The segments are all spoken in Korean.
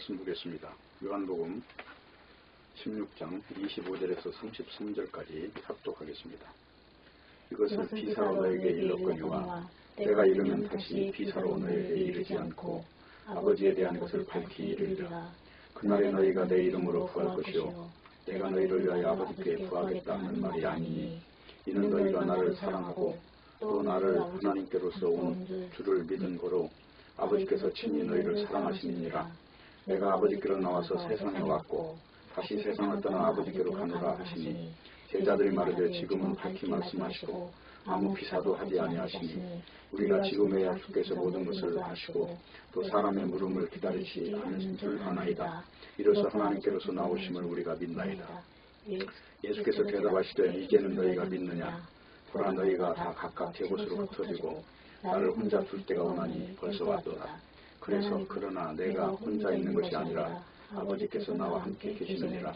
말씀 보겠습니다. 요한복음 16장 25절에서 33절까지 합독하겠습니다. 이것을 비사로 너에게 일렀거니와 때가 이르면 다시 비사로 너에게 이르지 않고 아버지에 대한 것을 밝히 이르리라. 그날에 너희가 내 이름으로 구할 것이요 내가 너희를 위하여 아버지께 구하겠다 하는 말이 아니니 이는 너희가 나를 사랑하고 또 나를 하나님께로서 온 주를 믿은 거로 아버지께서 친히 너희를 사랑하시니라. 내가 아버지께로 나와서 세상에 왔고 다시 세상을 떠나 아버지께로 가노라 하시니 제자들이 말하되 지금은 밝히 말씀하시고 아무 비사도 하지 아니하시니 우리가 지금에야 주께서 모든 것을 아시고 또 사람의 물음을 기다리지 않은 줄 아나이다. 이로써 하나님께로서 나오심을 우리가 믿나이다. 예수께서 대답하시되 이제는 너희가 믿느냐? 보라 너희가 다 각각 제 곳으로 흩어지고 나를 혼자 둘 때가 오나니 벌써 왔도다. 그래서 그러나 내가 혼자 있는 것이 아니라 아버지께서 나와 함께 계시느니라.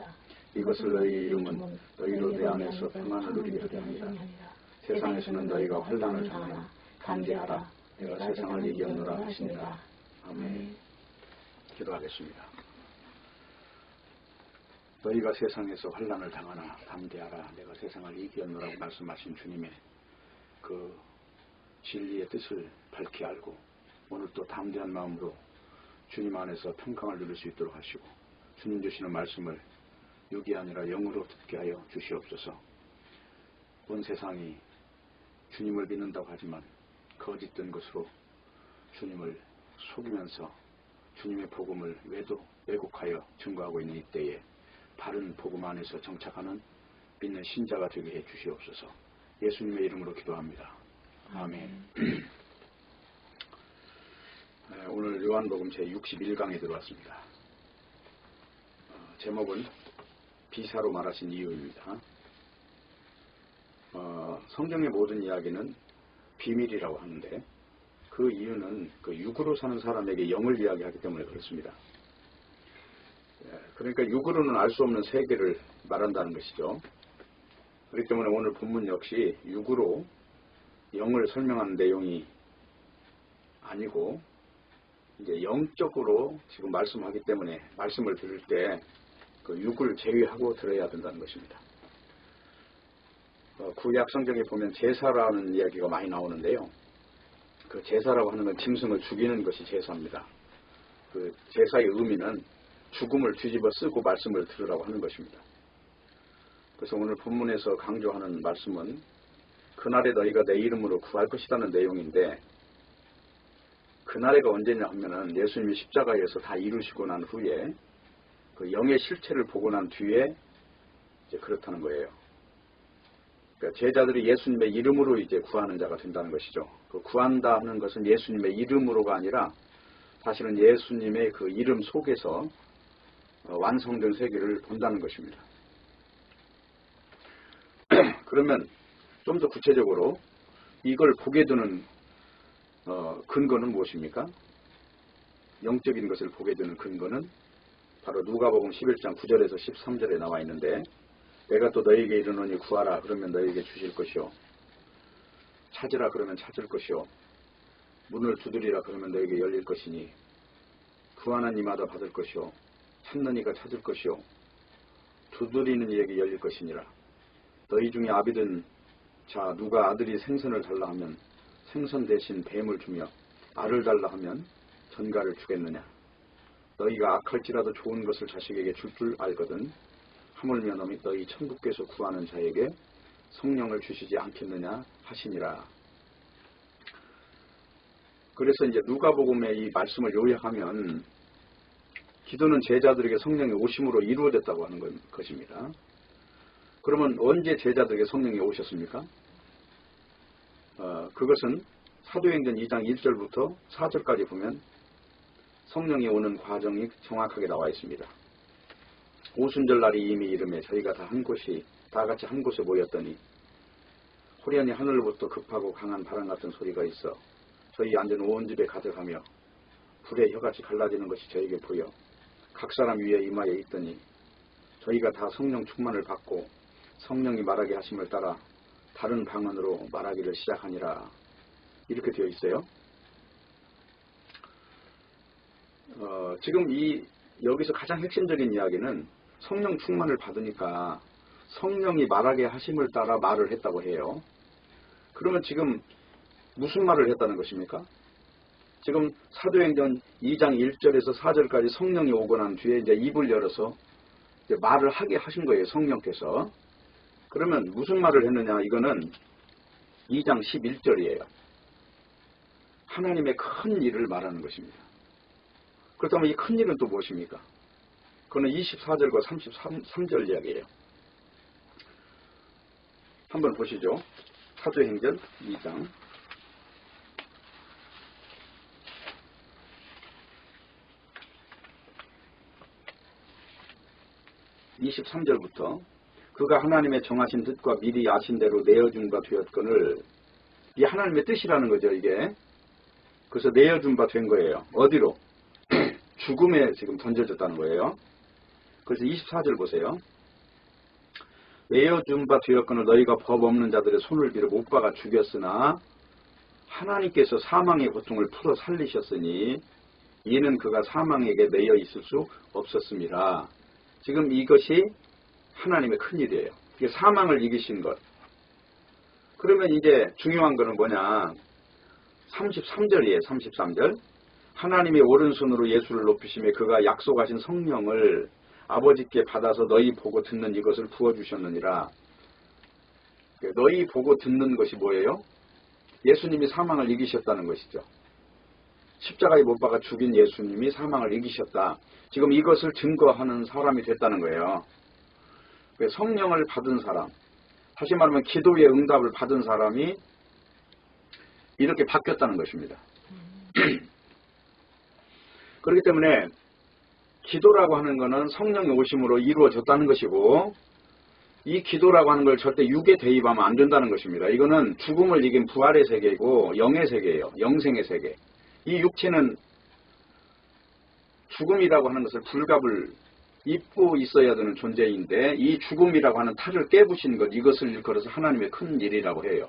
이것을 너희 이름은 너희로 내 안에서 평안을 누리게 하려 합니다. 세상에서는 너희가 환난을 당하나 담대하라. 내가 세상을 이겼노라 하시니라. 아멘. 기도하겠습니다. 너희가 세상에서 환난을 당하나 담대하라. 내가 세상을 이겼노라고 말씀하신 주님의 그 진리의 뜻을 밝히 알고 오늘 또 담대한 마음으로 주님 안에서 평강을 누릴 수 있도록 하시고 주님 주시는 말씀을 육이 아니라 영으로 듣게 하여 주시옵소서. 온 세상이 주님을 믿는다고 하지만 거짓된 것으로 주님을 속이면서 주님의 복음을 왜곡하여 증거하고 있는 이때에 바른 복음 안에서 정착하는 믿는 신자가 되게 해 주시옵소서. 예수님의 이름으로 기도합니다. 아멘. 오늘 요한복음 제61강에 들어왔습니다. 제목은 비사로 말하신 이유입니다. 성경의 모든 이야기는 비밀이라고 하는데 그 이유는 그 육으로 사는 사람에게 영을 이야기하기 때문에 그렇습니다. 그러니까 육으로는 알 수 없는 세계를 말한다는 것이죠. 그렇기 때문에 오늘 본문 역시 육으로 영을 설명하는 내용이 아니고 이제 영적으로 지금 말씀하기 때문에 말씀을 들을 때 그 육을 제외하고 들어야 된다는 것입니다. 구약 성경에 보면 제사라는 이야기가 많이 나오는데요. 그 제사라고 하는 건 짐승을 죽이는 것이 제사입니다. 그 제사의 의미는 죽음을 뒤집어 쓰고 말씀을 들으라고 하는 것입니다. 그래서 오늘 본문에서 강조하는 말씀은 그날에 너희가 내 이름으로 구할 것이라는 내용인데 그날에가 언제냐 하면은 예수님이 십자가에서 다 이루시고 난 후에 그 영의 실체를 보고 난 뒤에 이제 그렇다는 거예요. 그러니까 제자들이 예수님의 이름으로 이제 구하는 자가 된다는 것이죠. 그 구한다 하는 것은 예수님의 이름으로가 아니라 사실은 예수님의 그 이름 속에서 완성된 세계를 본다는 것입니다. 그러면 좀 더 구체적으로 이걸 보게 되는 근거는 무엇입니까? 영적인 것을 보게 되는 근거는 바로 누가복음 11장 9절에서 13절에 나와 있는데 내가 또 너희에게 이르노니 구하라 그러면 너희에게 주실 것이요 찾으라 그러면 찾을 것이요 문을 두드리라 그러면 너희에게 열릴 것이니 구하는 이마다 받을 것이요 찾는 이가 찾을 것이요 두드리는 이에게 열릴 것이니라. 너희 중에 아비든 자 누가 아들이 생선을 달라 하면 생선 대신 뱀을 주며 알을 달라 하면 전갈을 주겠느냐. 너희가 악할지라도 좋은 것을 자식에게 줄 줄 알거든 하물며 너희 천국께서 구하는 자에게 성령을 주시지 않겠느냐 하시니라. 그래서 이제 누가복음의 이 말씀을 요약하면 기도는 제자들에게 성령의 오심으로 이루어졌다고 하는 것입니다. 그러면 언제 제자들에게 성령이 오셨습니까? 그것은 사도행전 2장 1절부터 4절까지 보면 성령이 오는 과정이 정확하게 나와 있습니다. 오순절 날이 이미 이름에 저희가 다 같이 한 곳에 모였더니 호련히 하늘로부터 급하고 강한 바람 같은 소리가 있어 저희 앉은 온 집에 가득하며 불의 혀같이 갈라지는 것이 저에게 보여 각 사람 위에 이마에 있더니 저희가 다 성령 충만을 받고 성령이 말하게 하심을 따라 다른 방언으로 말하기를 시작하니라. 이렇게 되어 있어요. 지금 이 여기서 가장 핵심적인 이야기는 성령 충만을 받으니까 성령이 말하게 하심을 따라 말을 했다고 해요. 그러면 지금 무슨 말을 했다는 것입니까? 지금 사도행전 2장 1절에서 4절까지 성령이 오고 난 뒤에 이제 입을 열어서 이제 말을 하게 하신 거예요, 성령께서. 그러면 무슨 말을 했느냐? 이거는 2장 11절이에요. 하나님의 큰 일을 말하는 것입니다. 그렇다면 이 큰 일은 또 무엇입니까? 그거는 24절과 33절 이야기예요. 한번 보시죠. 사도행전 2장 23절부터 그가 하나님의 정하신 뜻과 미리 아신 대로 내어준 바 되었거늘, 이 하나님의 뜻이라는 거죠, 이게. 그래서 내어준 바 된 거예요. 어디로? 죽음에 지금 던져졌다는 거예요. 그래서 24절 보세요. 내어준 바 되었거늘 너희가 법 없는 자들의 손을 빌어 못 박아 죽였으나 하나님께서 사망의 고통을 풀어 살리셨으니 이는 그가 사망에게 매여 있을 수 없었습니다. 지금 이것이 하나님의 큰일이에요. 이게 사망을 이기신 것. 그러면 이제 중요한 거는 뭐냐? 33절이에요. 33절. 하나님의 오른손으로 예수를 높이시며 그가 약속하신 성령을 아버지께 받아서 너희 보고 듣는 이것을 부어주셨느니라. 너희 보고 듣는 것이 뭐예요? 예수님이 사망을 이기셨다는 것이죠. 십자가에 못 박아 죽인 예수님이 사망을 이기셨다. 지금 이것을 증거하는 사람이 됐다는 거예요. 성령을 받은 사람, 다시 말하면 기도의 응답을 받은 사람이 이렇게 바뀌었다는 것입니다. 그렇기 때문에 기도라고 하는 것은 성령의 오심으로 이루어졌다는 것이고, 이 기도라고 하는 걸 절대 육에 대입하면 안 된다는 것입니다. 이거는 죽음을 이긴 부활의 세계이고 영의 세계예요. 영생의 세계. 이 육체는 죽음이라고 하는 것을 불갑을 입고 있어야 되는 존재인데, 이 죽음이라고 하는 탈을 깨부신 것, 이것을 일컬어서 하나님의 큰 일이라고 해요.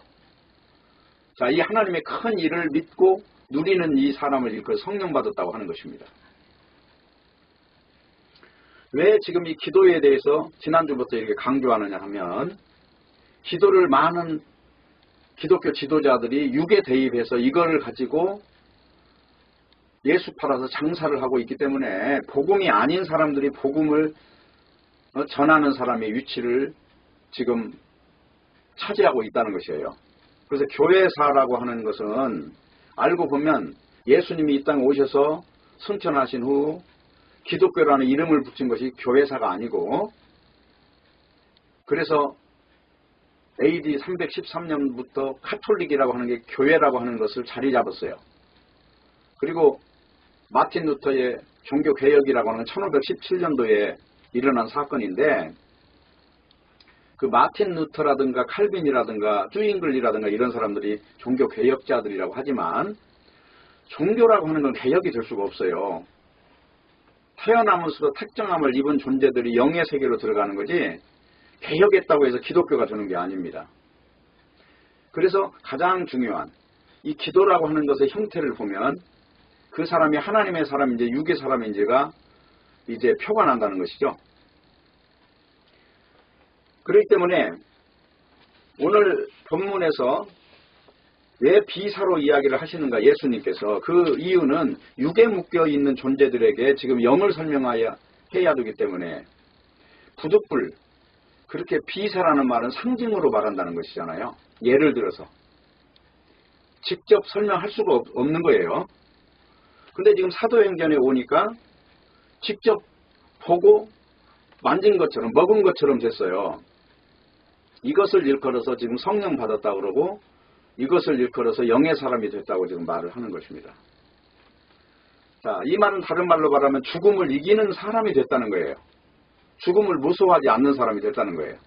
자, 이 하나님의 큰 일을 믿고 누리는 이 사람을 일컬어서 성령 받았다고 하는 것입니다. 왜 지금 이 기도에 대해서 지난주부터 이렇게 강조하느냐 하면, 기도를 많은 기독교 지도자들이 육에 대입해서 이걸 가지고 예수 팔아서 장사를 하고 있기 때문에 복음이 아닌 사람들이 복음을 전하는 사람의 위치를 지금 차지하고 있다는 것이에요. 그래서 교회사라고 하는 것은 알고 보면 예수님이 이 땅에 오셔서 승천하신 후 기독교라는 이름을 붙인 것이 교회사가 아니고, 그래서 AD 313년부터 카톨릭이라고 하는 게 교회라고 하는 것을 자리 잡았어요. 그리고 마틴 루터의 종교개혁이라고 하는 1517년도에 일어난 사건인데, 그 마틴 루터라든가 칼빈이라든가 쭈잉글이라든가 이런 사람들이 종교개혁자들이라고 하지만, 종교라고 하는 건 개혁이 될 수가 없어요. 태어나면서도 특정함을 입은 존재들이 영의 세계로 들어가는 거지, 개혁했다고 해서 기독교가 되는 게 아닙니다. 그래서 가장 중요한 이 기도라고 하는 것의 형태를 보면 그 사람이 하나님의 사람인지 육의 사람인지가 이제 표가 난다는 것이죠. 그렇기 때문에 오늘 본문에서 왜 비사로 이야기를 하시는가, 예수님께서 그 이유는 육에 묶여 있는 존재들에게 지금 영을 설명해야 되기 때문에, 부득불 그렇게 비사라는 말은 상징으로 말한다는 것이잖아요. 예를 들어서 직접 설명할 수가 없는 거예요. 근데 지금 사도행전에 오니까 직접 보고 만진 것처럼 먹은 것처럼 됐어요. 이것을 일컬어서 지금 성령 받았다고 그러고, 이것을 일컬어서 영의 사람이 됐다고 지금 말을 하는 것입니다. 자, 이 말은 다른 말로 말하면 죽음을 이기는 사람이 됐다는 거예요. 죽음을 무서워하지 않는 사람이 됐다는 거예요.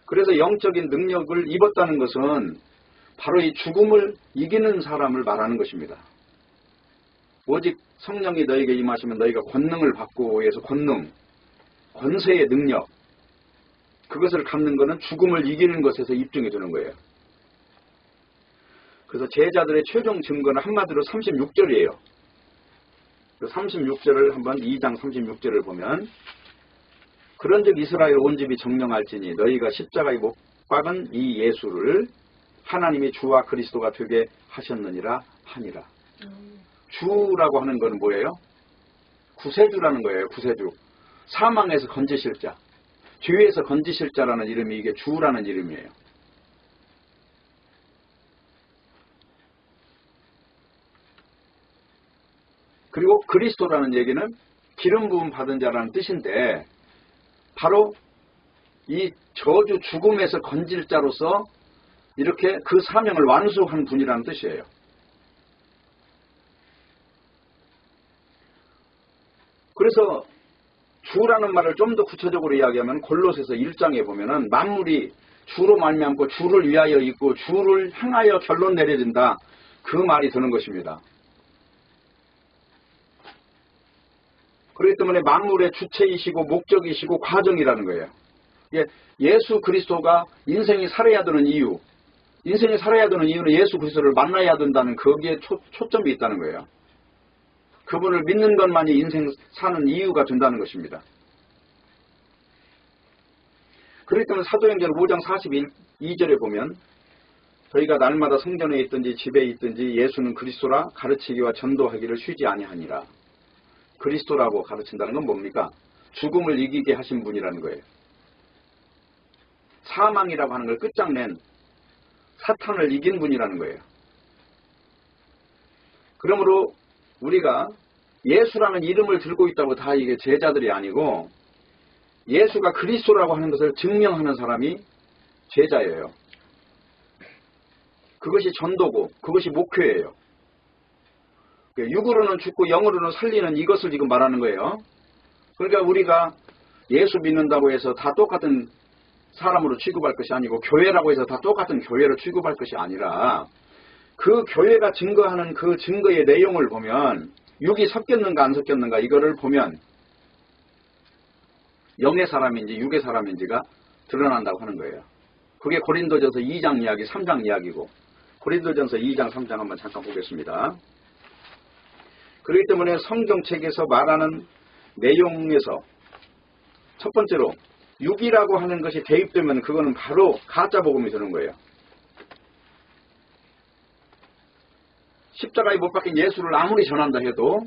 그래서 영적인 능력을 입었다는 것은 바로 이 죽음을 이기는 사람을 말하는 것입니다. 오직 성령이 너에게 임하시면 너희가 권능을 받고 해서 권능, 권세의 능력, 그것을 갖는 것은 죽음을 이기는 것에서 입증이 되는 거예요. 그래서 제자들의 최종 증거는 한마디로 36절이에요. 그 36절을 한번 2장 36절을 보면 그런즉 이스라엘 온 집이 정령할지니 너희가 십자가에 못 박은 이 예수를 하나님이 주와 그리스도가 되게 하셨느니라 하니라. 주라고 하는 것은 뭐예요? 구세주라는 거예요. 구세주. 사망에서 건지실 자. 죄에서 건지실 자라는 이름이 이게 주라는 이름이에요. 그리고 그리스도라는 얘기는 기름 부음 받은 자라는 뜻인데 바로 이 저주 죽음에서 건질 자로서 이렇게 그 사명을 완수한 분이라는 뜻이에요. 그래서 주라는 말을 좀 더 구체적으로 이야기하면 골로새서 1장에 보면은 만물이 주로 말미암고 주를 위하여 있고 주를 향하여 결론 내려진다. 그 말이 드는 것입니다. 그렇기 때문에 만물의 주체이시고 목적이시고 과정이라는 거예요. 예수 그리스도가 인생이 살아야 되는 이유, 인생이 살아야 되는 이유는 예수 그리스도를 만나야 된다는 거기에 초점이 있다는 거예요. 그분을 믿는 것만이 인생 사는 이유가 된다는 것입니다. 그렇기 때문에 사도행전 5장 42절에 보면 저희가 날마다 성전에 있든지 집에 있든지 예수는 그리스도라 가르치기와 전도하기를 쉬지 아니하니라. 그리스도라고 가르친다는 건 뭡니까? 죽음을 이기게 하신 분이라는 거예요. 사망이라고 하는 걸 끝장낸 사탄을 이긴 분이라는 거예요. 그러므로 우리가 예수라는 이름을 들고 있다고 다 이게 제자들이 아니고 예수가 그리스도라고 하는 것을 증명하는 사람이 제자예요. 그것이 전도고 그것이 목회예요. 육으로는 죽고 영으로는 살리는 이것을 지금 말하는 거예요. 그러니까 우리가 예수 믿는다고 해서 다 똑같은 사람으로 취급할 것이 아니고 교회라고 해서 다 똑같은 교회로 취급할 것이 아니라 그 교회가 증거하는 그 증거의 내용을 보면 육이 섞였는가 안 섞였는가 이거를 보면 영의 사람인지 육의 사람인지가 드러난다고 하는 거예요. 그게 고린도전서 2장 이야기, 3장 이야기고 고린도전서 2장, 3장 한번 잠깐 보겠습니다. 그렇기 때문에 성경책에서 말하는 내용에서 첫 번째로 육이라고 하는 것이 대입되면 그거는 바로 가짜 복음이 되는 거예요. 십자가에 못 박힌 예수를 아무리 전한다 해도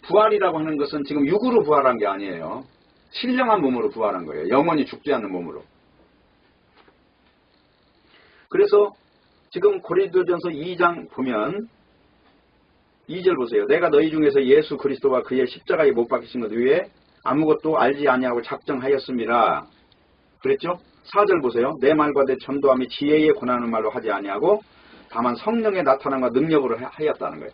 부활이라고 하는 것은 지금 육으로 부활한 게 아니에요. 신령한 몸으로 부활한 거예요. 영원히 죽지 않는 몸으로. 그래서 지금 고린도전서 2장 보면 2절 보세요. 내가 너희 중에서 예수 그리스도와 그의 십자가에 못 박히신 것 외에 아무것도 알지 아니하고 작정하였습니다. 그랬죠? 4절 보세요. 내 말과 내 전도함이 지혜에 권하는 말로 하지 아니하고 다만 성령의 나타남과 능력으로 하였다는 거예요.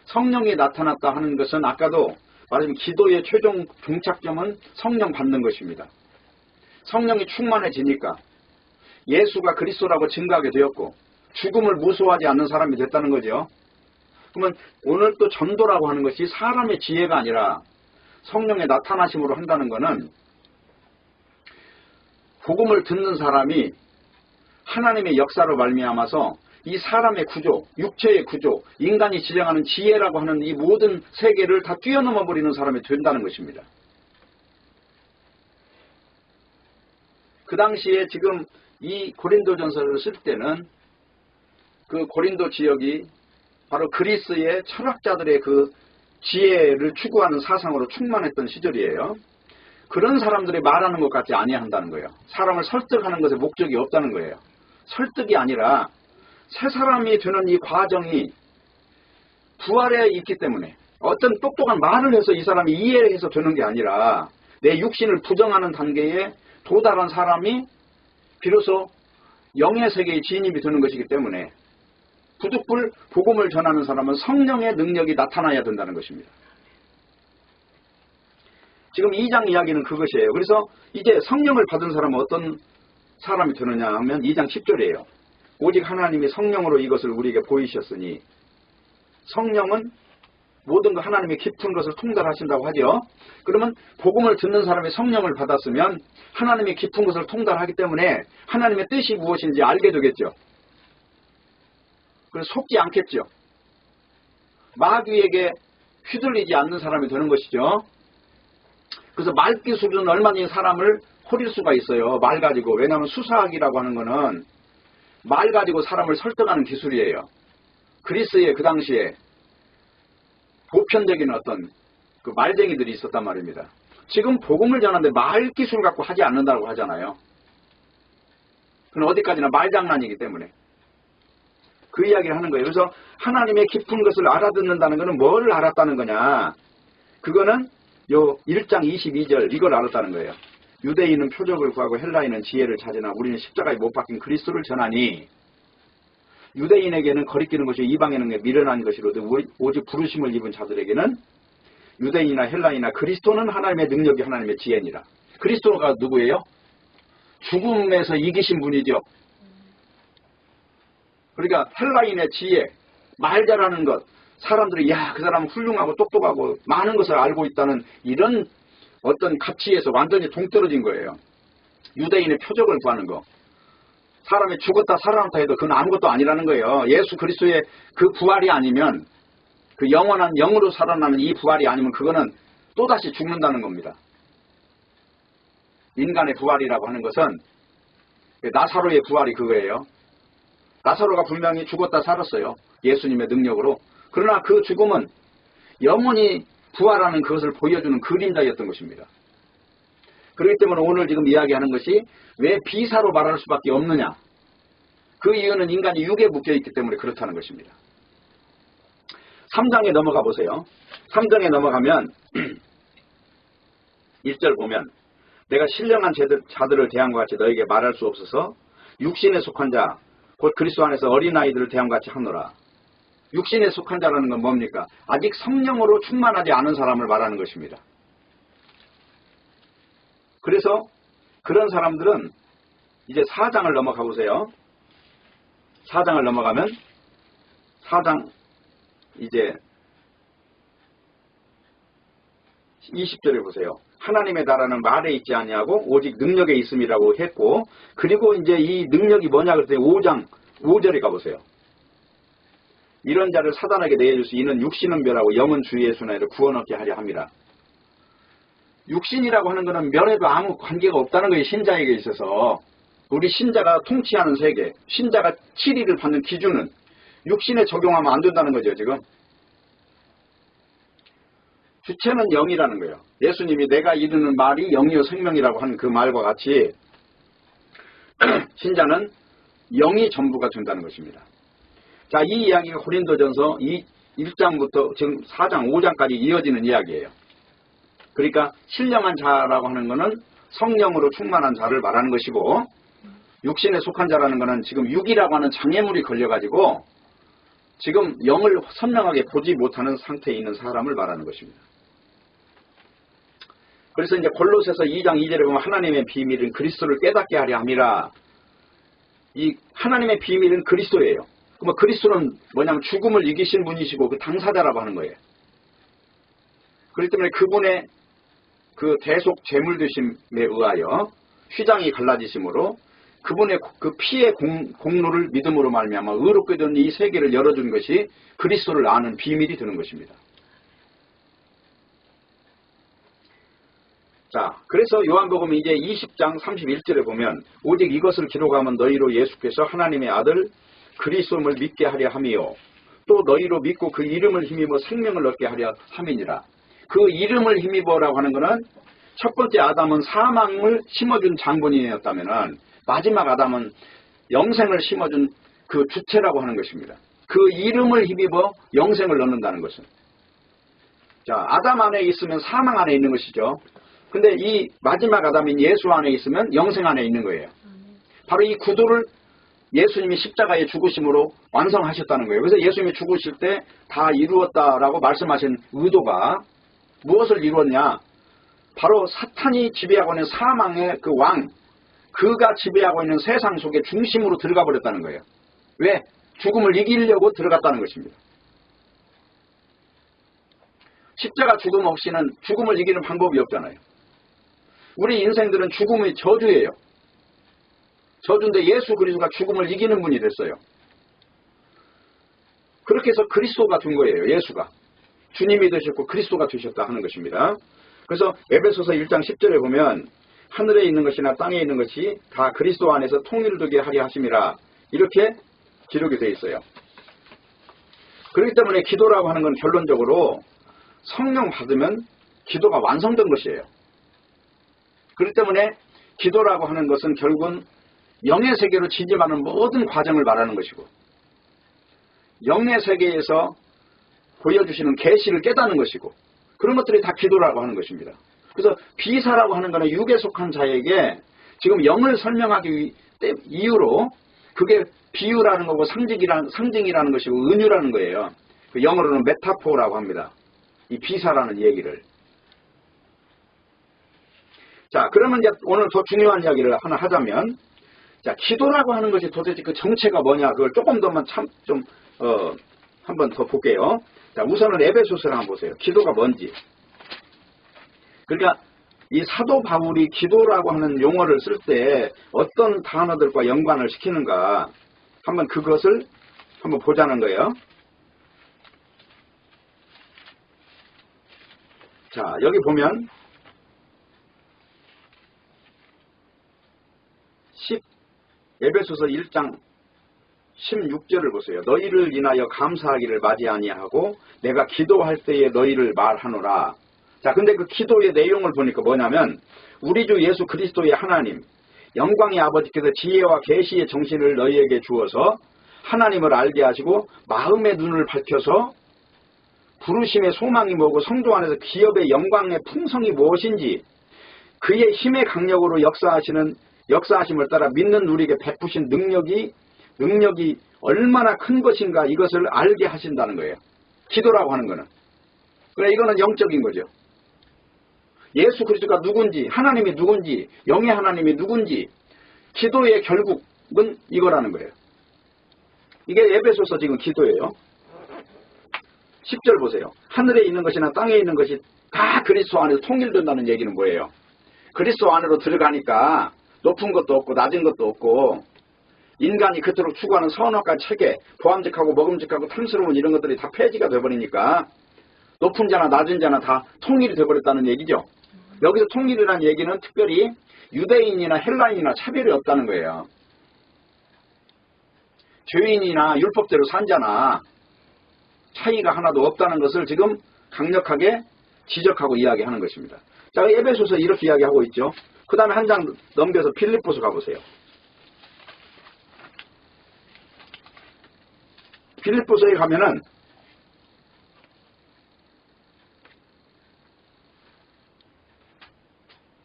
성령이 나타났다 하는 것은 아까도 말하자면 기도의 최종 종착점은 성령 받는 것입니다. 성령이 충만해지니까 예수가 그리스도라고 증거하게 되었고 죽음을 무서워하지 않는 사람이 됐다는 거죠. 그러면 오늘 또 전도라고 하는 것이 사람의 지혜가 아니라 성령의 나타나심으로 한다는 것은 복음을 듣는 사람이 하나님의 역사로 말미암아서 이 사람의 구조, 육체의 구조, 인간이 지향하는 지혜라고 하는 이 모든 세계를 다 뛰어넘어 버리는 사람이 된다는 것입니다. 그 당시에 지금 이 고린도전서를 쓸 때는 그 고린도 지역이 바로 그리스의 철학자들의 그 지혜를 추구하는 사상으로 충만했던 시절이에요. 그런 사람들이 말하는 것 같지 아니한다는 거예요. 사람을 설득하는 것에 목적이 없다는 거예요. 설득이 아니라 새 사람이 되는 이 과정이 부활에 있기 때문에 어떤 똑똑한 말을 해서 이 사람이 이해해서 되는 게 아니라 내 육신을 부정하는 단계에 도달한 사람이 비로소 영의 세계의 진입이 되는 것이기 때문에 부득불 복음을 전하는 사람은 성령의 능력이 나타나야 된다는 것입니다. 지금 2장 이야기는 그것이에요. 그래서 이제 성령을 받은 사람은 어떤 사람이 되느냐 하면 2장 10절이에요. 오직 하나님이 성령으로 이것을 우리에게 보이셨으니 성령은 모든 것 하나님의 깊은 것을 통달하신다고 하죠. 그러면 복음을 듣는 사람이 성령을 받았으면 하나님의 깊은 것을 통달하기 때문에 하나님의 뜻이 무엇인지 알게 되겠죠. 그래서 속지 않겠죠. 마귀에게 휘둘리지 않는 사람이 되는 것이죠. 그래서 말기술은 얼마나 사람을 호릴 수가 있어요. 말 가지고. 왜냐하면 수사학이라고 하는 거는 말 가지고 사람을 설득하는 기술이에요. 그리스의 그 당시에 보편적인 어떤 그 말쟁이들이 있었단 말입니다. 지금 복음을 전하는데 말 기술 갖고 하지 않는다고 하잖아요. 그건 어디까지나 말장난이기 때문에 그 이야기를 하는 거예요. 그래서 하나님의 깊은 것을 알아듣는다는 것은 뭐를 알았다는 거냐. 그거는 요 1장 22절 이걸 알았다는 거예요. 유대인은 표적을 구하고 헬라인은 지혜를 찾으나 우리는 십자가에 못 박힌 그리스도를 전하니 유대인에게는 거리끼는 것이 이방인에게 미련한 것이로도 오직 부르심을 입은 자들에게는 유대인이나 헬라인이나 그리스도는 하나님의 능력이 하나님의 지혜니라. 그리스도가 누구예요? 죽음에서 이기신 분이죠. 그러니까 헬라인의 지혜, 말 잘하는 것, 사람들이 야, 그 사람은 훌륭하고 똑똑하고 많은 것을 알고 있다는 이런 어떤 가치에서 완전히 동떨어진 거예요. 유대인의 표적을 구하는 거. 사람이 죽었다 살아났다 해도 그건 아무것도 아니라는 거예요. 예수 그리스도의 그 부활이 아니면 그 영원한 영으로 살아나는 이 부활이 아니면 그거는 또다시 죽는다는 겁니다. 인간의 부활이라고 하는 것은 나사로의 부활이 그거예요. 나사로가 분명히 죽었다 살았어요. 예수님의 능력으로. 그러나 그 죽음은 영원히 부활하는 그것을 보여주는 그림자였던 것입니다. 그렇기 때문에 오늘 지금 이야기하는 것이 왜 비사로 말할 수밖에 없느냐. 그 이유는 인간이 육에 묶여있기 때문에 그렇다는 것입니다. 3장에 넘어가 보세요. 3장에 넘어가면 1절 보면 내가 신령한 자들을 대함과 같이 너에게 말할 수 없어서 육신에 속한 자 곧 그리스도 안에서 어린아이들을 대함과 같이 하노라. 육신에 속한 자라는 건 뭡니까? 아직 성령으로 충만하지 않은 사람을 말하는 것입니다. 그래서 그런 사람들은 이제 4장을 넘어가 보세요. 4장을 넘어가면 4장 이제 20절에 보세요. 하나님의 나라는 말에 있지 아니하고 오직 능력에 있음이라고 했고, 그리고 이제 이 능력이 뭐냐 그랬더니 5장 5절에 가보세요. 이런 자를 사단에게 내어주시 이는 육신은 멸하고 영은 주의 순환으로 구원 얻게 하려 함이라. 육신이라고 하는 것은 멸에도 아무 관계가 없다는 거예요. 신자에게 있어서. 우리 신자가 통치하는 세계, 신자가 치리를 받는 기준은 육신에 적용하면 안 된다는 거죠. 지금 주체는 영이라는 거예요. 예수님이 내가 이르는 말이 영이요 생명이라고 하는 그 말과 같이 신자는 영이 전부가 된다는 것입니다. 자, 이 이야기가 고린도전서 1장부터 지금 4장 5장까지 이어지는 이야기예요. 그러니까 신령한 자라고 하는 것은 성령으로 충만한 자를 말하는 것이고, 육신에 속한 자라는 것은 지금 육이라고 하는 장애물이 걸려가지고 지금 영을 선명하게 보지 못하는 상태에 있는 사람을 말하는 것입니다. 그래서 이제 골로새서 2장 2절에 보면 하나님의 비밀은 그리스도를 깨닫게 하려 함이라. 이 하나님의 비밀은 그리스도예요. 그럼 그리스도는 뭐냐면 죽음을 이기신 분이시고 그 당사자라고 하는 거예요. 그렇기 때문에 그분의 그 대속 제물 되심에 의하여 휘장이 갈라지심으로 그분의 그 피의 공로를 믿음으로 말미암아 의롭게 된 이 세계를 열어준 것이 그리스도를 아는 비밀이 되는 것입니다. 자, 그래서 요한복음 이제 20장 31절에 보면 오직 이것을 기록하면 너희로 예수께서 하나님의 아들 그리스도를 믿게 하려 함이요 또 너희로 믿고 그 이름을 힘입어 생명을 얻게 하려 함이니라. 그 이름을 힘입어라고 하는 것은 첫 번째 아담은 사망을 심어준 장본인이었다면은 마지막 아담은 영생을 심어준 그 주체라고 하는 것입니다. 그 이름을 힘입어 영생을 얻는다는 것은. 자, 아담 안에 있으면 사망 안에 있는 것이죠. 근데 이 마지막 아담인 예수 안에 있으면 영생 안에 있는 거예요. 바로 이 구도를 예수님이 십자가에 죽으심으로 완성하셨다는 거예요. 그래서 예수님이 죽으실 때 다 이루었다라고 말씀하신 의도가 무엇을 이루었냐? 바로 사탄이 지배하고 있는 사망의 그 왕, 그가 지배하고 있는 세상 속의 중심으로 들어가 버렸다는 거예요. 왜? 죽음을 이기려고 들어갔다는 것입니다. 십자가 죽음 없이는 죽음을 이기는 방법이 없잖아요. 우리 인생들은 죽음의 저주예요. 저주인데 예수 그리스도가 죽음을 이기는 분이 됐어요. 그렇게 해서 그리스도가 된 거예요. 예수가. 주님이 되셨고 그리스도가 되셨다 하는 것입니다. 그래서 에베소서 1장 10절에 보면 하늘에 있는 것이나 땅에 있는 것이 다 그리스도 안에서 통일되게 하려 하심이라 이렇게 기록이 되어 있어요. 그렇기 때문에 기도라고 하는 건 결론적으로 성령 받으면 기도가 완성된 것이에요. 그렇기 때문에 기도라고 하는 것은 결국은 영의 세계로 진입하는 모든 과정을 말하는 것이고 영의 세계에서 보여주시는 계시를 깨닫는 것이고 그런 것들이 다 기도라고 하는 것입니다. 그래서 비사라고 하는 것은 육에 속한 자에게 지금 영을 설명하기 이유로 그게 비유라는 거고 상징이라는 것이고 은유라는 거예요. 그 영어로는 메타포라고 합니다. 이 비사라는 얘기를. 자, 그러면 이제 오늘 더 중요한 이야기를 하나 하자면, 자, 기도라고 하는 것이 도대체 그 정체가 뭐냐, 그걸 조금 더만 한번 더 볼게요. 자, 우선은 에베소서를 한번 보세요. 기도가 뭔지. 그러니까 이 사도 바울이 기도라고 하는 용어를 쓸 때 어떤 단어들과 연관을 시키는가, 한번 그것을 한번 보자는 거예요. 자, 여기 보면 에베소서 1장 16절을 보세요. 너희를 인하여 감사하기를 마지 아니하고 내가 기도할 때에 너희를 말하노라. 자, 근데 그 기도의 내용을 보니까 뭐냐면 우리 주 예수 그리스도의 하나님 영광의 아버지께서 지혜와 계시의 정신을 너희에게 주어서 하나님을 알게 하시고 마음의 눈을 밝혀서 부르심의 소망이 뭐고 성도 안에서 기업의 영광의 풍성이 무엇인지 그의 힘의 강력으로 역사하심을 따라 믿는 우리에게 베푸신 능력이 얼마나 큰 것인가 이것을 알게 하신다는 거예요. 기도라고 하는 거는. 그래, 이거는 영적인 거죠. 예수 그리스도가 누군지, 하나님이 누군지, 영의 하나님이 누군지, 기도의 결국은 이거라는 거예요. 이게 에베소서 지금 기도예요. 10절 보세요. 하늘에 있는 것이나 땅에 있는 것이 다 그리스도 안에서 통일된다는 얘기는 뭐예요? 그리스도 안으로 들어가니까 높은 것도 없고 낮은 것도 없고 인간이 그토록 추구하는 선악과 체계, 보암직하고 먹음직하고 탐스러운 이런 것들이 다 폐지가 돼버리니까 높은 자나 낮은 자나 다 통일이 돼버렸다는 얘기죠. 여기서 통일이라는 얘기는 특별히 유대인이나 헬라인이나 차별이 없다는 거예요. 죄인이나 율법대로 산 자나 차이가 하나도 없다는 것을 지금 강력하게 지적하고 이야기하는 것입니다. 자, 에베소서 이렇게 이야기하고 있죠. 그 다음에 한 장 넘겨서 빌립보서 가보세요. 빌립보서에 가면은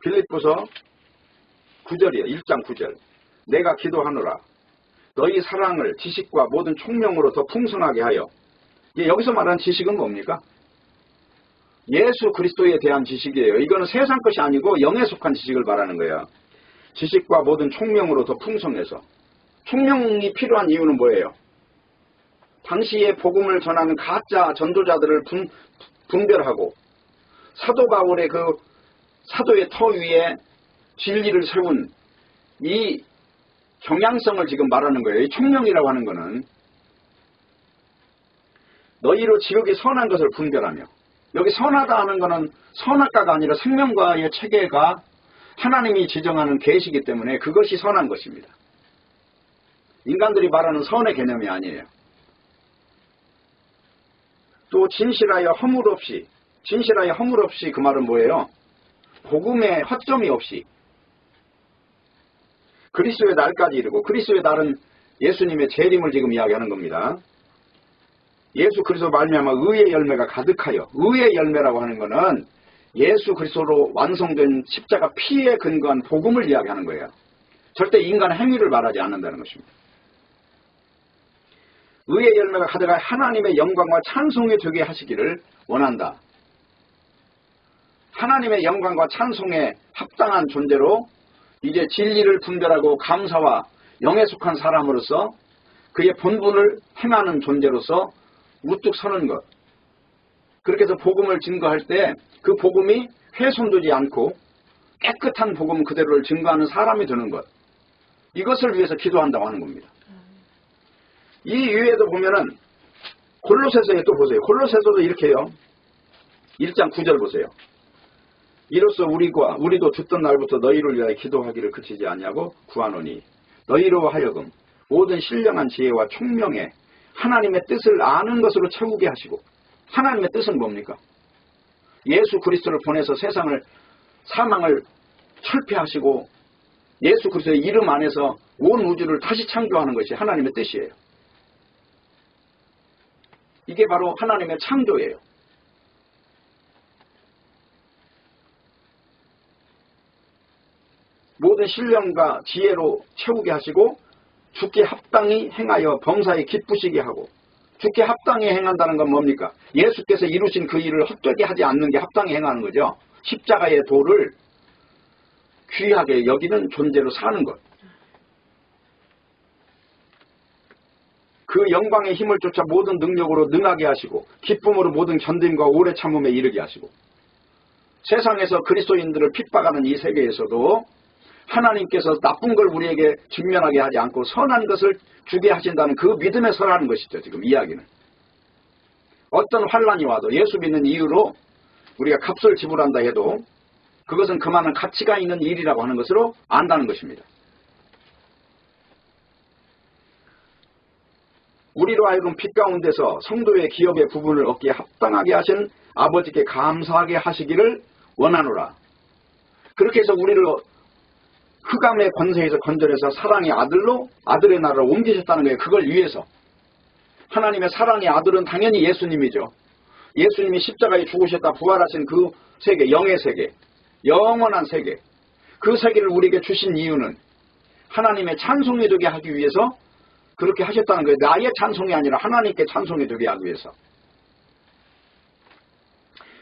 빌립보서 9절이에요. 1장 9절. 내가 기도하노라. 너희 사랑을 지식과 모든 총명으로 더 풍성하게 하여. 여기서 말하는 지식은 뭡니까? 예수 그리스도에 대한 지식이에요. 이거는 세상 것이 아니고 영에 속한 지식을 말하는 거예요. 지식과 모든 총명으로 더 풍성해서. 총명이 필요한 이유는 뭐예요? 당시에 복음을 전하는 가짜 전도자들을 분별하고 사도 바울의 그 사도의 터 위에 진리를 세운 이 경향성을 지금 말하는 거예요. 이 총명이라고 하는 거는 너희로 지극히 선한 것을 분별하며, 여기 선하다 하는 것은 선악과가 아니라 생명과의 체계가 하나님이 지정하는 계시이기 때문에 그것이 선한 것입니다. 인간들이 말하는 선의 개념이 아니에요. 또 진실하여 허물 없이 그 말은 뭐예요? 복음에 허점이 없이 그리스도의 날까지 이르고, 그리스도의 날은 예수님의 재림을 지금 이야기하는 겁니다. 예수 그리스도 말미암아 의의 열매가 가득하여, 의의 열매라고 하는 것은 예수 그리스도로 완성된 십자가 피에 근거한 복음을 이야기하는 거예요. 절대 인간의 행위를 말하지 않는다는 것입니다. 의의 열매가 가득하여 하나님의 영광과 찬송이 되게 하시기를 원한다. 하나님의 영광과 찬송에 합당한 존재로 이제 진리를 분별하고 감사와 영에 속한 사람으로서 그의 본분을 행하는 존재로서 우뚝 서는 것. 그렇게 해서 복음을 증거할 때 그 복음이 훼손되지 않고 깨끗한 복음 그대로를 증거하는 사람이 되는 것. 이것을 위해서 기도한다고 하는 겁니다. 이 위에도 보면은 골로새서에 또 보세요. 골로새서도 이렇게 해요. 1장 9절 보세요. 이로써 우리도 듣던 날부터 너희를 위하여 기도하기를 그치지 않냐고 구하노니 너희로 하여금 모든 신령한 지혜와 총명에 하나님의 뜻을 아는 것으로 채우게 하시고, 하나님의 뜻은 뭡니까? 예수 그리스도를 보내서 세상을, 사망을 철폐하시고 예수 그리스도의 이름 안에서 온 우주를 다시 창조하는 것이 하나님의 뜻이에요. 이게 바로 하나님의 창조예요. 모든 신령과 지혜로 채우게 하시고 주께 합당히 행하여 범사에 기쁘시게 하고, 주께 합당히 행한다는 건 뭡니까? 예수께서 이루신 그 일을 헛되게 하지 않는 게 합당히 행하는 거죠. 십자가의 도를 귀하게 여기는 존재로 사는 것. 그 영광의 힘을 쫓아 모든 능력으로 능하게 하시고 기쁨으로 모든 견딤과 오래 참음에 이르게 하시고, 세상에서 그리스도인들을 핍박하는 이 세계에서도 하나님께서 나쁜 걸 우리에게 직면하게 하지 않고 선한 것을 주게 하신다는 그 믿음에 설하는 것이죠. 지금 이야기는. 어떤 환란이 와도 예수 믿는 이유로 우리가 값을 지불한다 해도 그것은 그만한 가치가 있는 일이라고 하는 것으로 안다는 것입니다. 우리로 하여금 빛 가운데서 성도의 기업의 부분을 얻기에 합당하게 하신 아버지께 감사하게 하시기를 원하노라. 그렇게 해서 우리를 흑암의 권세에서 건져내서 사랑의 아들로 아들의 나라로 옮기셨다는 거예요. 그걸 위해서. 하나님의 사랑의 아들은 당연히 예수님이죠. 예수님이 십자가에 죽으셨다 부활하신 그 세계, 영의 세계, 영원한 세계, 그 세계를 우리에게 주신 이유는 하나님의 찬송이 되게 하기 위해서 그렇게 하셨다는 거예요. 나의 찬송이 아니라 하나님께 찬송이 되게 하기 위해서.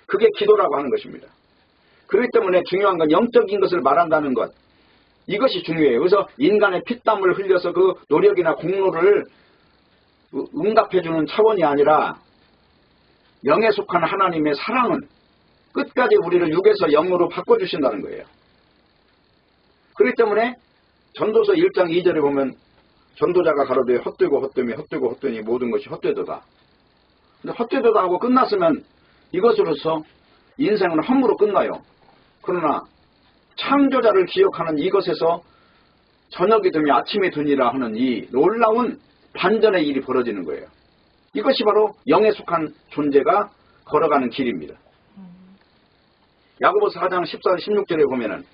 그게 기도라고 하는 것입니다. 그렇기 때문에 중요한 건 영적인 것을 말한다는 것, 이것이 중요해요. 그래서 인간의 피땀을 흘려서 그 노력이나 공로를 응답해주는 차원이 아니라 영에 속한 하나님의 사랑은 끝까지 우리를 육에서 영으로 바꿔주신다는 거예요. 그렇기 때문에 전도서 1장 2절에 보면 전도자가 가로되 헛되고 헛되며 헛되고 헛되니 모든 것이 헛되도다. 근데 헛되도다 하고 끝났으면 이것으로서 인생은 헛무로 끝나요. 그러나 창조자를 기억하는 이것에서 저녁이 되면 아침이 되니라 하는 이 놀라운 반전의 일이 벌어지는 거예요. 이것이 바로 영에 속한 존재가 걸어가는 길입니다. 야고보서 4장 14, 16절에 보면은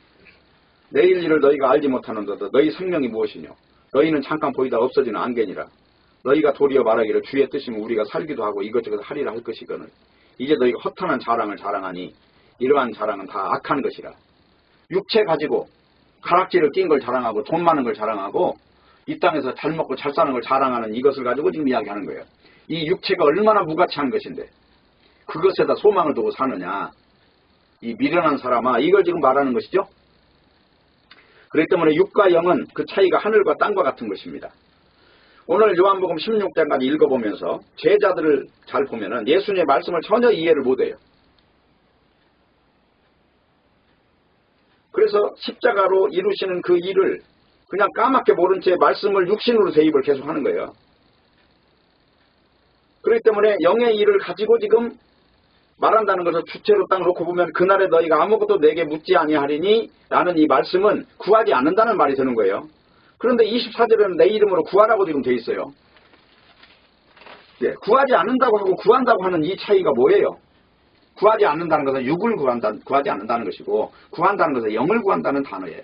내일 일을 너희가 알지 못하는도다. 너희 생명이 무엇이뇨? 너희는 잠깐 보이다 없어지는 안개니라. 너희가 도리어 말하기를 주의 뜻이면 우리가 살기도 하고 이것저것 하리라 할 것이거늘 이제 너희가 허탄한 자랑을 자랑하니 이러한 자랑은 다 악한 것이라. 육체 가지고 가락지를 낀 걸 자랑하고 돈 많은 걸 자랑하고 이 땅에서 잘 먹고 잘 사는 걸 자랑하는 이것을 가지고 지금 이야기하는 거예요. 이 육체가 얼마나 무가치한 것인데 그것에다 소망을 두고 사느냐. 이 미련한 사람아, 이걸 지금 말하는 것이죠. 그렇기 때문에 육과 영은 그 차이가 하늘과 땅과 같은 것입니다. 오늘 요한복음 16장까지 읽어보면서 제자들을 잘 보면은 예수님의 말씀을 전혀 이해를 못해요. 그래서 십자가로 이루시는 그 일을 그냥 까맣게 모른 채 말씀을 육신으로 대입을 계속 하는 거예요. 그렇기 때문에 영의 일을 가지고 지금 말한다는 것을 주체로 딱 놓고 보면 그날에 너희가 아무것도 내게 묻지 아니하리니 라는 이 말씀은 구하지 않는다는 말이 되는 거예요. 그런데 24절에는 내 이름으로 구하라고 지금 돼 있어요. 네, 구하지 않는다고 하고 구한다고 하는 이 차이가 뭐예요? 구하지 않는다는 것은 육을 구하지 않는다는 것이고 구한다는 것은 영을 구한다는 단어예요.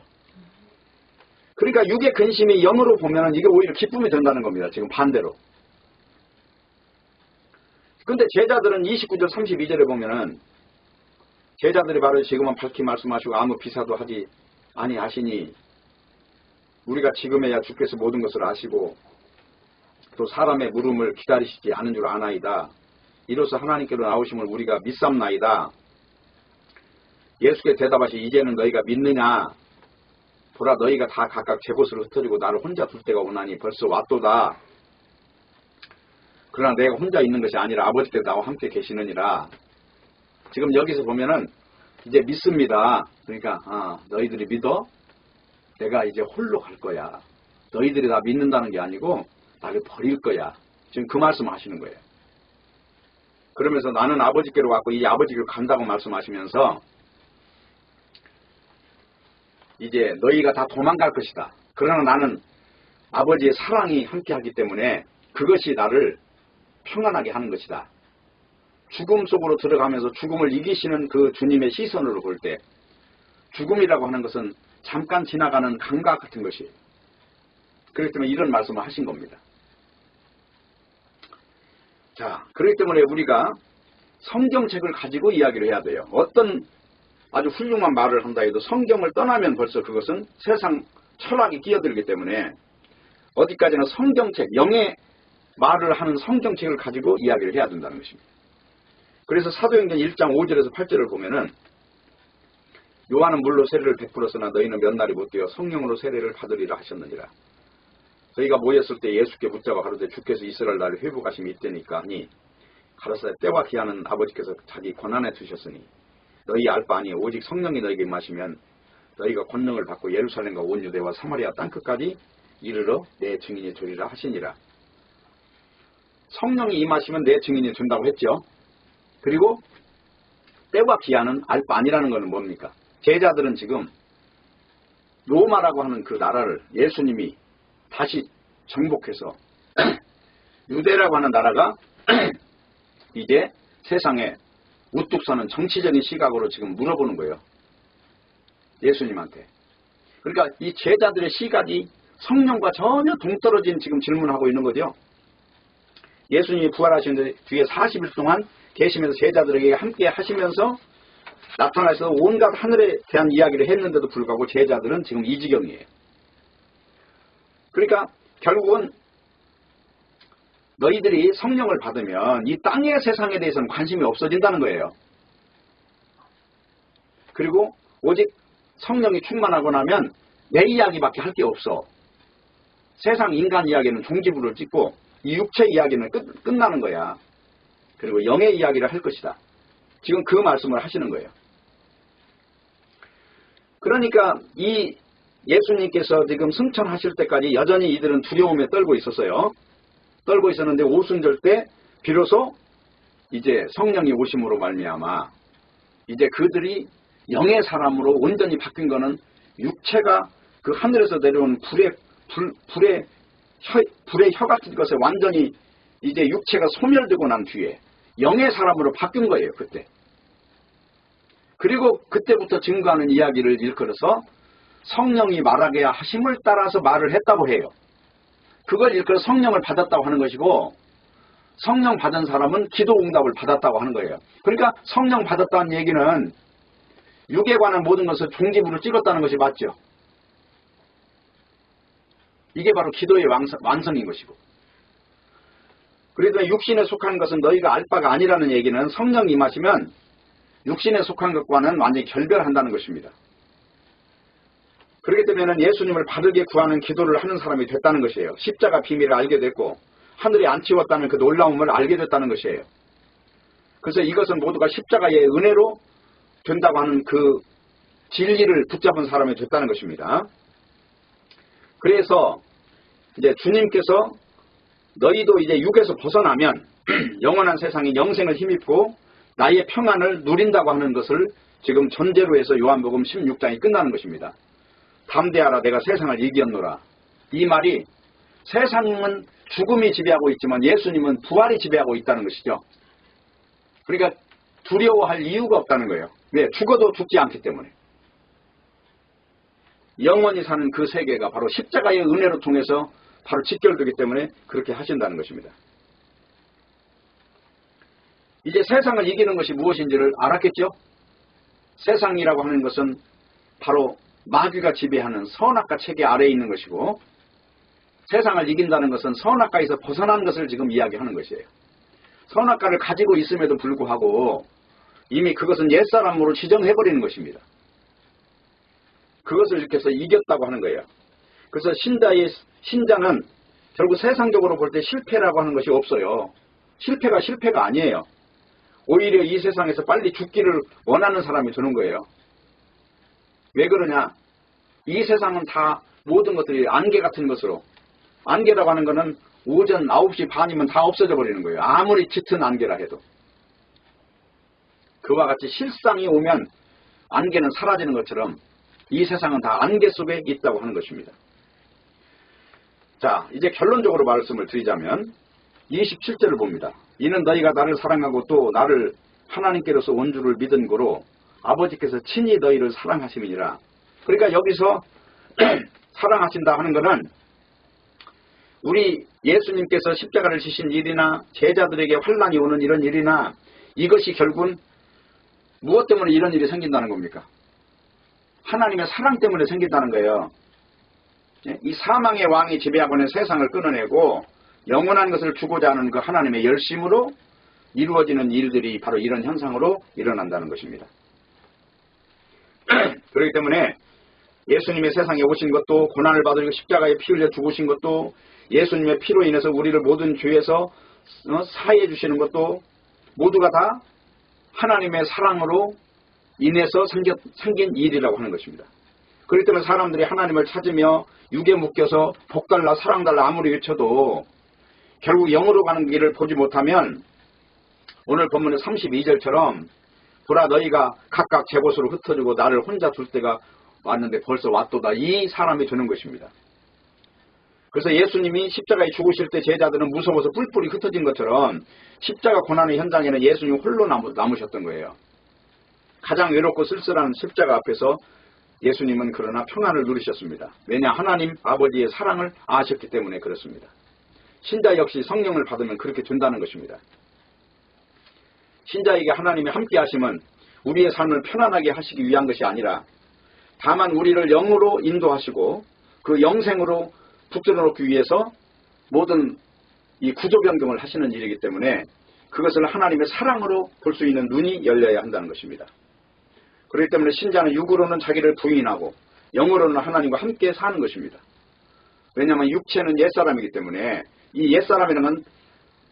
그러니까 육의 근심이 영으로 보면 이게 오히려 기쁨이 된다는 겁니다. 지금 반대로. 근데 제자들은 29절 32절에 보면은 제자들이 바로 지금은 밝히 말씀하시고 아무 비사도 하지 아니하시니 우리가 지금에야 주께서 모든 것을 아시고 또 사람의 물음을 기다리시지 않은 줄 아나이다. 이로써 하나님께로 나오심을 우리가 믿삼나이다. 예수께 대답하시 이제는 너희가 믿느냐? 보라 너희가 다 각각 제 곳을 흩어지고 나를 혼자 둘 때가 오나니 벌써 왔도다. 그러나 내가 혼자 있는 것이 아니라 아버지께서 나와 함께 계시느니라. 지금 여기서 보면은 이제 믿습니다. 그러니까 너희들이 믿어? 내가 이제 홀로 갈 거야. 너희들이 다 믿는다는 게 아니고 나를 버릴 거야. 지금 그 말씀을 하시는 거예요. 그러면서 나는 아버지께로 왔고 이 아버지께로 간다고 말씀하시면서 이제 너희가 다 도망갈 것이다. 그러나 나는 아버지의 사랑이 함께하기 때문에 그것이 나를 평안하게 하는 것이다. 죽음 속으로 들어가면서 죽음을 이기시는 그 주님의 시선으로 볼 때 죽음이라고 하는 것은 잠깐 지나가는 감각 같은 것이에요. 그렇기 때문에 이런 말씀을 하신 겁니다. 자, 그렇기 때문에 우리가 성경책을 가지고 이야기를 해야 돼요. 어떤 아주 훌륭한 말을 한다 해도 성경을 떠나면 벌써 그것은 세상 철학이 끼어들기 때문에 어디까지나 성경책, 영의 말을 하는 성경책을 가지고 이야기를 해야 된다는 것입니다. 그래서 사도행전 1장 5절에서 8절을 보면은 요한은 물로 세례를 베풀었으나 너희는 몇 날이 못되어 성령으로 세례를 받으리라 하셨느니라. 저희가 모였을 때 예수께 붙잡아 가로되 주께서 이스라엘 나라를 회복하심이 있다니까 하니 가라사대 때와 기한은 아버지께서 자기 권한에 두셨으니 너희 알 바 아니 오직 성령이 너희에게 임하시면 너희가 권능을 받고 예루살렘과 온 유대와 사마리아 땅끝까지 이르러 내 증인이 되리라 하시니라. 성령이 임하시면 내 증인이 된다고 했죠. 그리고 때와 기한은 알 바 아니라는 것은 뭡니까? 제자들은 지금 로마라고 하는 그 나라를 예수님이 다시 정복해서 유대라고 하는 나라가 이제 세상에 우뚝 서는 정치적인 시각으로 지금 물어보는 거예요. 예수님한테. 그러니까 이 제자들의 시각이 성령과 전혀 동떨어진 지금 질문하고 있는 거죠. 예수님이 부활하신 뒤에 40일 동안 계시면서 제자들에게 함께 하시면서 나타나셔서 온갖 하늘에 대한 이야기를 했는데도 불구하고 제자들은 지금 이 지경이에요. 그러니까 결국은 너희들이 성령을 받으면 이 땅의 세상에 대해서는 관심이 없어진다는 거예요. 그리고 오직 성령이 충만하고 나면 내 이야기밖에 할 게 없어. 세상 인간 이야기는 종지부를 찍고 이 육체 이야기는 끝나는 거야. 그리고 영의 이야기를 할 것이다. 지금 그 말씀을 하시는 거예요. 그러니까 이 예수님께서 지금 승천하실 때까지 여전히 이들은 두려움에 떨고 있었어요. 떨고 있었는데 오순절 때 비로소 이제 성령이 오심으로 말미암아 이제 그들이 영의 사람으로 온전히 바뀐 거는 육체가 그 하늘에서 내려온 불의 혀 같은 것에 완전히 이제 육체가 소멸되고 난 뒤에 영의 사람으로 바뀐 거예요. 그때. 그리고 그때부터 증거하는 이야기를 일컬어서 성령이 말하게 하심을 따라서 말을 했다고 해요. 그걸 일컬어 성령을 받았다고 하는 것이고 성령 받은 사람은 기도 응답을 받았다고 하는 거예요. 그러니까 성령 받았다는 얘기는 육에 관한 모든 것을 종지부로 찍었다는 것이 맞죠. 이게 바로 기도의 완성인 것이고. 그래도 육신에 속한 것은 너희가 알 바가 아니라는 얘기는 성령이 임하시면 육신에 속한 것과는 완전히 결별한다는 것입니다. 그렇기 때문에 예수님을 바르게 구하는 기도를 하는 사람이 됐다는 것이에요. 십자가 비밀을 알게 됐고 하늘이 안 치웠다는 그 놀라움을 알게 됐다는 것이에요. 그래서 이것은 모두가 십자가의 은혜로 된다고 하는 그 진리를 붙잡은 사람이 됐다는 것입니다. 그래서 이제 주님께서 너희도 이제 육에서 벗어나면 영원한 세상에 영생을 힘입고 나의 평안을 누린다고 하는 것을 지금 전제로 해서 요한복음 16장이 끝나는 것입니다. 담대하라 내가 세상을 이겼노라. 이 말이 세상은 죽음이 지배하고 있지만 예수님은 부활이 지배하고 있다는 것이죠. 그러니까 두려워할 이유가 없다는 거예요. 왜? 죽어도 죽지 않기 때문에. 영원히 사는 그 세계가 바로 십자가의 은혜로 통해서 바로 직결되기 때문에 그렇게 하신다는 것입니다. 이제 세상을 이기는 것이 무엇인지를 알았겠죠? 세상이라고 하는 것은 바로 마귀가 지배하는 선악과 체계 아래에 있는 것이고 세상을 이긴다는 것은 선악과에서 벗어난 것을 지금 이야기하는 것이에요. 선악과를 가지고 있음에도 불구하고 이미 그것은 옛사람으로 지정해버리는 것입니다. 그것을 이렇게 해서 이겼다고 하는 거예요. 그래서 신자는 결국 세상적으로 볼 때 실패라고 하는 것이 없어요. 실패가 아니에요. 오히려 이 세상에서 빨리 죽기를 원하는 사람이 되는 거예요. 왜 그러냐? 이 세상은 다 모든 것들이 안개 같은 것으로 안개라고 하는 것은 오전 9시 반이면 다 없어져 버리는 거예요. 아무리 짙은 안개라 해도. 그와 같이 실상이 오면 안개는 사라지는 것처럼 이 세상은 다 안개 속에 있다고 하는 것입니다. 자, 이제 결론적으로 말씀을 드리자면 27절을 봅니다. 이는 너희가 나를 사랑하고 또 나를 하나님께로서 온 줄을 믿은 거로 아버지께서 친히 너희를 사랑하심이니라. 그러니까 여기서 사랑하신다 하는 것은 우리 예수님께서 십자가를 지신 일이나 제자들에게 환난이 오는 이런 일이나 이것이 결국은 무엇 때문에 이런 일이 생긴다는 겁니까? 하나님의 사랑 때문에 생긴다는 거예요. 이 사망의 왕이 지배하고 있는 세상을 끊어내고 영원한 것을 주고자 하는 그 하나님의 열심으로 이루어지는 일들이 바로 이런 현상으로 일어난다는 것입니다. 그렇기 때문에 예수님의 세상에 오신 것도 고난을 받으시고 십자가에 피 흘려 죽으신 것도 예수님의 피로 인해서 우리를 모든 죄에서 사해 주시는 것도 모두가 다 하나님의 사랑으로 인해서 생긴 일이라고 하는 것입니다. 그렇기 때문에 사람들이 하나님을 찾으며 육에 묶여서 복달라 사랑달라 아무리 외쳐도 결국 영으로 가는 길을 보지 못하면 오늘 본문의 32절처럼 보라 너희가 각각 제 곳으로 흩어지고 나를 혼자 둘 때가 왔는데 벌써 왔도다 이 사람이 되는 것입니다. 그래서 예수님이 십자가에 죽으실 때 제자들은 무서워서 뿔뿔이 흩어진 것처럼 십자가 고난의 현장에는 예수님이 홀로 남으셨던 거예요. 가장 외롭고 쓸쓸한 십자가 앞에서 예수님은 그러나 평안을 누리셨습니다. 왜냐 하나님 아버지의 사랑을 아셨기 때문에 그렇습니다. 신자 역시 성령을 받으면 그렇게 된다는 것입니다. 신자에게 하나님이 함께 하심은 우리의 삶을 편안하게 하시기 위한 것이 아니라 다만 우리를 영으로 인도하시고 그 영생으로 붙들어 놓기 위해서 모든 이 구조 변경을 하시는 일이기 때문에 그것을 하나님의 사랑으로 볼 수 있는 눈이 열려야 한다는 것입니다. 그렇기 때문에 신자는 육으로는 자기를 부인하고 영으로는 하나님과 함께 사는 것입니다. 왜냐하면 육체는 옛사람이기 때문에 이 옛사람이라는 건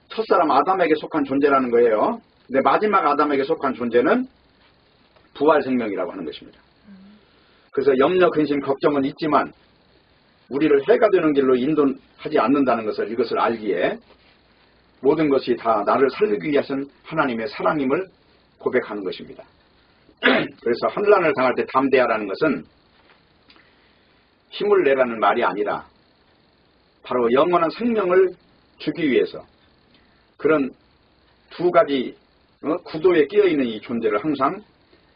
첫사람 아담에게 속한 존재라는 거예요. 근데 마지막 아담에게 속한 존재는 부활 생명이라고 하는 것입니다. 그래서 염려, 근심, 걱정은 있지만 우리를 해가 되는 길로 인도하지 않는다는 것을 이것을 알기에 모든 것이 다 나를 살리기 위해 하신 하나님의 사랑임을 고백하는 것입니다. 그래서 환난을 당할 때 담대하라는 것은 힘을 내라는 말이 아니라 바로 영원한 생명을 주기 위해서 그런 두 가지 구도에 끼어있는 이 존재를 항상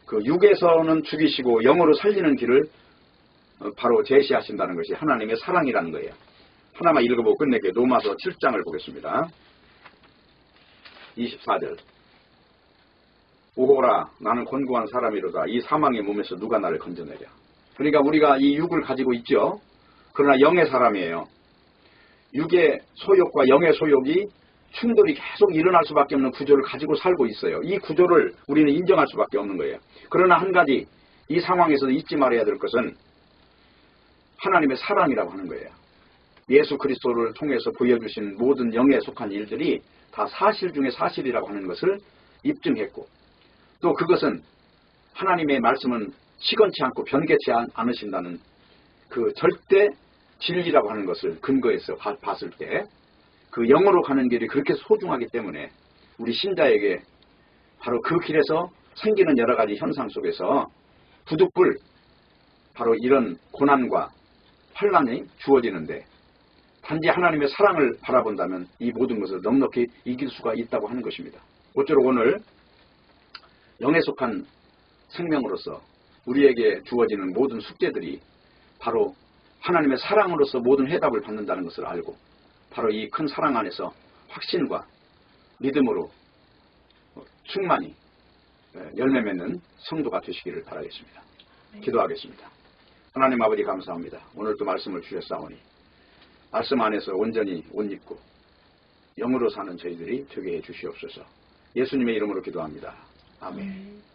그 육에서는 죽이시고 영으로 살리는 길을 바로 제시하신다는 것이 하나님의 사랑이라는 거예요. 하나만 읽어보고 끝낼게요. 로마서 7장을 보겠습니다. 24절 오호라 나는 곤고한 사람이로다 이 사망의 몸에서 누가 나를 건져내랴. 그러니까 우리가 이 육을 가지고 있죠. 그러나 영의 사람이에요. 육의 소욕과 영의 소욕이 충돌이 계속 일어날 수밖에 없는 구조를 가지고 살고 있어요. 이 구조를 우리는 인정할 수밖에 없는 거예요. 그러나 한 가지 이 상황에서 잊지 말아야 될 것은 하나님의 사랑이라고 하는 거예요. 예수 그리스도를 통해서 보여주신 모든 영에 속한 일들이 다 사실 중에 사실이라고 하는 것을 입증했고 또 그것은 하나님의 말씀은 시건치 않고 변개치 않으신다는 그 절대 진리라고 하는 것을 근거해서 봤을 때 그 영으로 가는 길이 그렇게 소중하기 때문에 우리 신자에게 바로 그 길에서 생기는 여러 가지 현상 속에서 부득불 바로 이런 고난과 환난이 주어지는데 단지 하나님의 사랑을 바라본다면 이 모든 것을 넉넉히 이길 수가 있다고 하는 것입니다. 모쪼록 오늘 영에 속한 생명으로서 우리에게 주어지는 모든 숙제들이 바로 하나님의 사랑으로서 모든 해답을 받는다는 것을 알고 바로 이 큰 사랑 안에서 확신과 믿음으로 충만히 열매 맺는 성도가 되시기를 바라겠습니다. 기도하겠습니다. 하나님 아버지 감사합니다. 오늘도 말씀을 주셨사오니 말씀 안에서 온전히 옷 입고 영으로 사는 저희들이 되게 해 주시옵소서. 예수님의 이름으로 기도합니다. 아멘.